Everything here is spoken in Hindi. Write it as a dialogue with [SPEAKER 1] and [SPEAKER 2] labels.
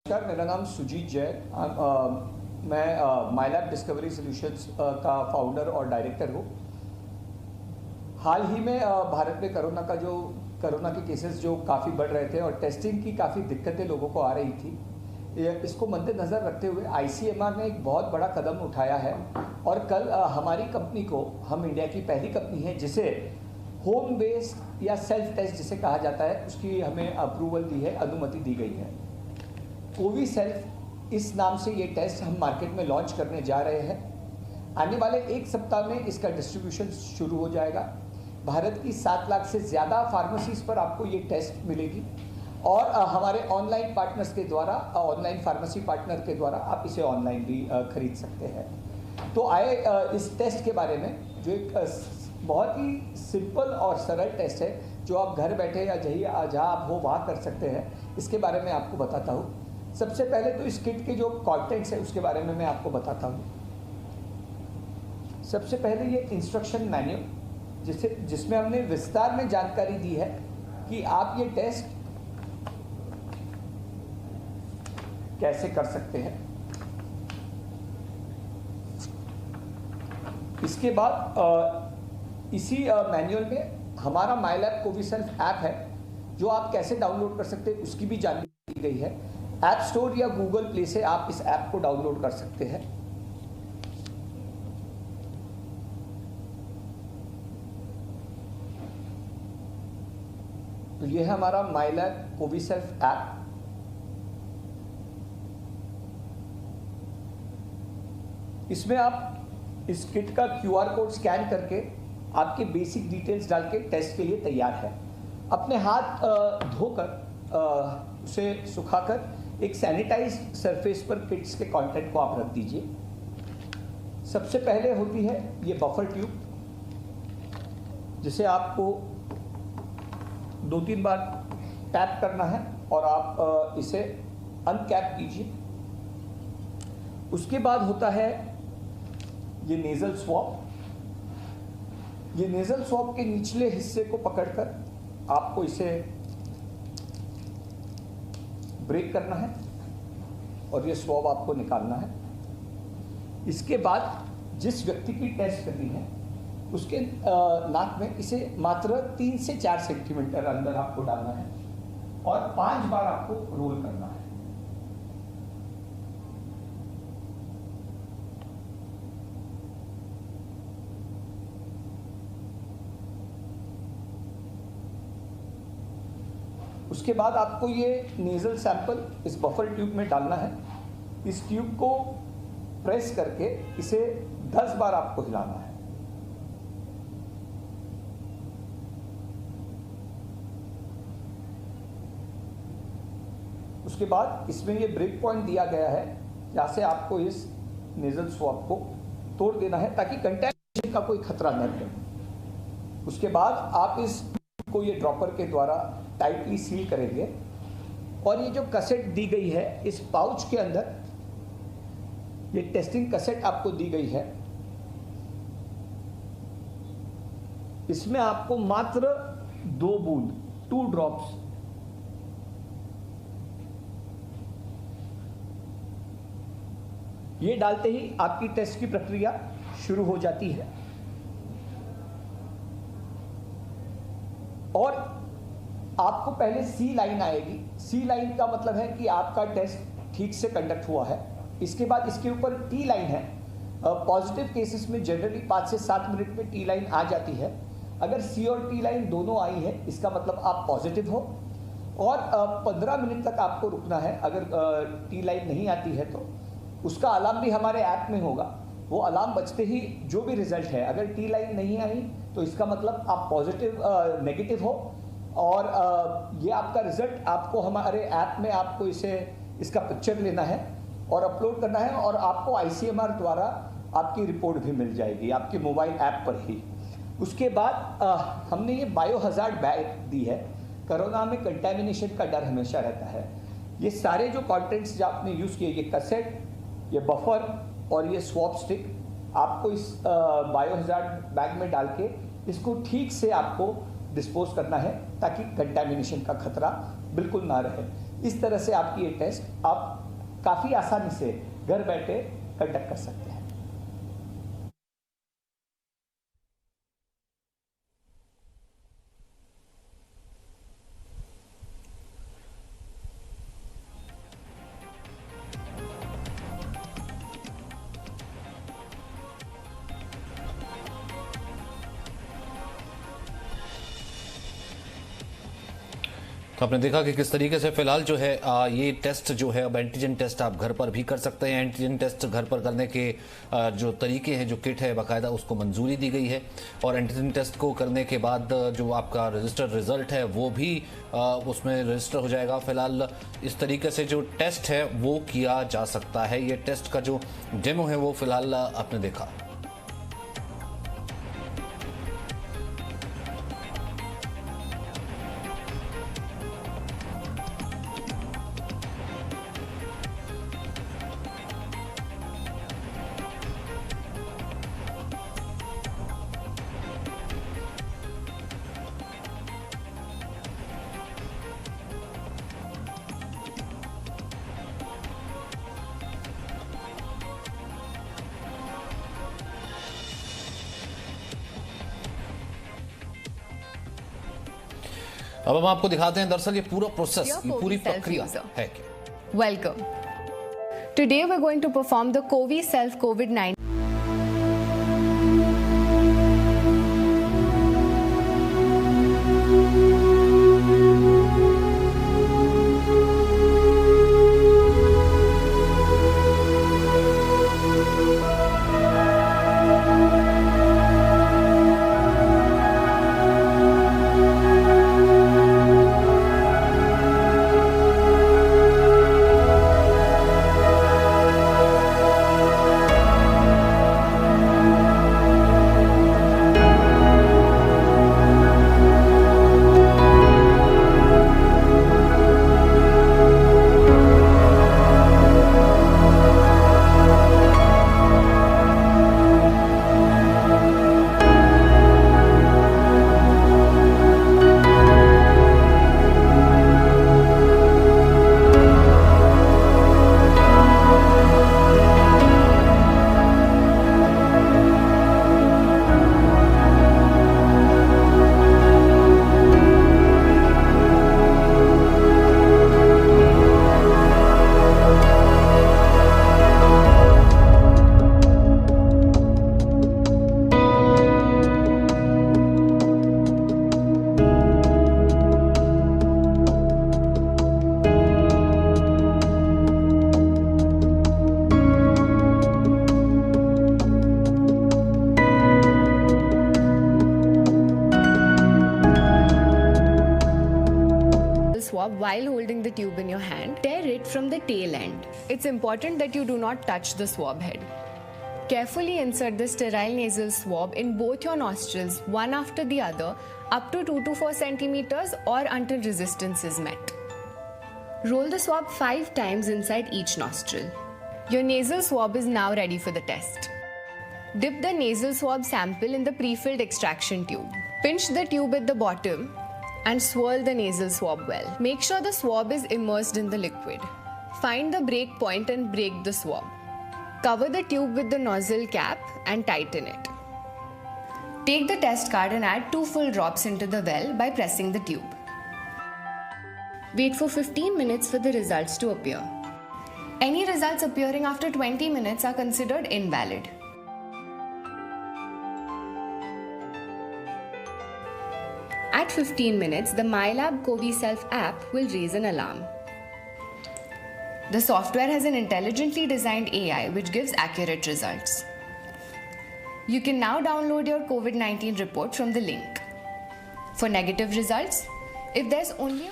[SPEAKER 1] नमस्कार, मेरा नाम सुजीत जैन। मैं माइलैब डिस्कवरी सॉल्यूशंस का फाउंडर और डायरेक्टर हूँ। हाल ही में भारत में कोरोना के केसेस जो काफ़ी बढ़ रहे थे और टेस्टिंग की काफ़ी दिक्कतें लोगों को आ रही थी, इसको मद्देनज़र रखते हुए आईसीएमआर ने एक बहुत बड़ा कदम उठाया है और कल हमारी कंपनी को, हम इंडिया की पहली कंपनी है जिसे होम बेस्ड या सेल्फ टेस्ट जिसे कहा जाता है, उसकी हमें अप्रूवल दी है, अनुमति दी गई है। कोवी सेल्फ इस नाम से ये टेस्ट हम मार्केट में लॉन्च करने जा रहे हैं। आने वाले एक सप्ताह में इसका डिस्ट्रीब्यूशन शुरू हो जाएगा। भारत की 7 लाख से ज़्यादा फार्मेसीज पर आपको ये टेस्ट मिलेगी और हमारे ऑनलाइन पार्टनर्स के द्वारा, ऑनलाइन फार्मेसी पार्टनर के द्वारा आप इसे ऑनलाइन भी खरीद सकते हैं। तो आए इस टेस्ट के बारे में, जो एक बहुत ही सिंपल और सरल टेस्ट है जो आप घर बैठे या जहाँ आप हो वहाँ कर सकते हैं, इसके बारे में आपको बताता हूँ। सबसे पहले तो इस किट के जो कंटेंट्स है उसके बारे में मैं आपको बताता हूँ। सबसे पहले ये इंस्ट्रक्शन मैन्युअल जिसमें हमने विस्तार में जानकारी दी है कि आप ये टेस्ट कैसे कर सकते हैं। इसके बाद इसी मैन्युअल में हमारा माइलैब कोवी सेल्फ ऐप है जो आप कैसे डाउनलोड कर सकते हैं उसकी भी जानकारी दी गई है। ऐप स्टोर या गूगल प्ले से आप इस ऐप को डाउनलोड कर सकते हैं। तो ये है हमारा माइलैब कोवी सेल्फ ऐप। इसमें आप इस किट का क्यूआर कोड स्कैन करके आपके बेसिक डिटेल्स डाल के टेस्ट के लिए तैयार है। अपने हाथ धोकर उसे सुखाकर एक सैनिटाइज्ड सरफेस पर किट्स के कंटेंट को आप रख दीजिए। सबसे पहले होती है ये बफर ट्यूब, जिसे आपको 2-3 बार टैप करना है और आप इसे अनकैप कीजिए। उसके बाद होता है ये नेजल स्वॉब। ये नेजल स्वॉब के निचले हिस्से को पकड़कर आपको इसे ब्रेक करना है और ये स्वॉब आपको निकालना है। इसके बाद जिस व्यक्ति की टेस्ट करनी है उसके नाक में इसे मात्र 3 से 4 सेंटीमीटर अंदर आपको डालना है और 5 बार आपको रोल करना है। उसके बाद आपको ये नेजल सैंपल इस बफर ट्यूब में डालना है। इस ट्यूब को प्रेस करके इसे 10 बार आपको हिलाना है। उसके बाद इसमें ये ब्रेक पॉइंट दिया गया है जहाँ से आपको इस नेजल स्वॉब को तोड़ देना है ताकि कंटैमिनेशन का कोई खतरा न रहे। उसके बाद आप इस को ये ड्रॉपर के द्वारा टाइटली सील करेंगे और ये जो कैसेट दी गई है इस पाउच के अंदर, ये टेस्टिंग कैसेट आपको दी गई है। इसमें आपको मात्र 2 बूंद 2 ड्रॉप्स ये डालते ही आपकी टेस्ट की प्रक्रिया शुरू हो जाती है और आपको पहले सी लाइन आएगी। सी लाइन का मतलब है कि आपका टेस्ट ठीक से कंडक्ट हुआ है। इसके बाद इसके ऊपर टी लाइन है। पॉजिटिव केसेस में जनरली 5 से 7 मिनट में टी लाइन आ जाती है। अगर सी और टी लाइन दोनों आई है इसका मतलब आप पॉजिटिव हो और 15 मिनट तक आपको रुकना है। अगर टी लाइन नहीं आती है तो उसका अलार्म भी हमारे ऐप में होगा। वो अलार्म बजते ही जो भी रिजल्ट है, अगर टी लाइन नहीं आई तो इसका मतलब आप पॉजिटिव नेगेटिव हो और ये आपका रिजल्ट आपको हमारे ऐप में आपको इसका पिक्चर लेना है और अपलोड करना है और आपको आईसीएमआर द्वारा आपकी रिपोर्ट भी मिल जाएगी आपके मोबाइल ऐप पर ही। उसके बाद हमने ये बायो हजार्ड बैग दी है। कोरोना में कंटैमिनेशन का डर हमेशा रहता है। ये सारे जो कंटेंट्स जो आपने यूज़ किए, ये कैसेट, ये बफर और ये स्वॉब स्टिक, आपको इस बायो हजार्ड बैग में डाल के इसको ठीक से आपको डिस्पोज करना है ताकि कंटैमिनेशन का खतरा बिल्कुल ना रहे। इस तरह से आपकी ये टेस्ट आप काफ़ी आसानी से घर बैठे कंडक्ट कर सकते हैं।
[SPEAKER 2] तो आपने देखा कि किस तरीके से फिलहाल जो है ये टेस्ट जो है, अब एंटीजन टेस्ट आप घर पर भी कर सकते हैं। एंटीजन टेस्ट घर पर करने के जो तरीके हैं, जो किट है बाकायदा उसको मंजूरी दी गई है और एंटीजन टेस्ट को करने के बाद जो आपका रजिस्टर्ड रिजल्ट है वो भी उसमें रजिस्टर हो जाएगा। फिलहाल इस तरीके से जो टेस्ट है वो किया जा सकता है। ये टेस्ट का जो डेमो है वो फिलहाल आपने देखा। अब हम आपको दिखाते हैं दरअसल ये पूरा प्रोसेस, ये पूरी प्रक्रिया है क्या।
[SPEAKER 3] Welcome. Today we're going to perform the Covi Self COVID-19. Swab while holding the tube in your hand. Tear it from the tail end. It's important that you do not touch the swab head. Carefully insert the sterile nasal swab in both your nostrils, one after the other, up to 2 to 4 centimeters or until resistance is met. Roll the swab 5 times inside each nostril. Your nasal swab is now ready for the test. Dip the nasal swab sample in the pre-filled extraction tube. Pinch the tube at the bottom and swirl the nasal swab well. Make sure the swab is immersed in the liquid. Find the break point and break the swab. Cover the tube with the nozzle cap and tighten it. Take the test card and add 2 full drops into the well by pressing the tube. Wait for 15 minutes for the results to appear. Any results appearing after 20 minutes are considered invalid. At 15 minutes, the MyLab Covi Self app will raise an alarm. The software has an intelligently designed AI which gives accurate results. You can now download your COVID-19 report from the link. For negative results, if there's only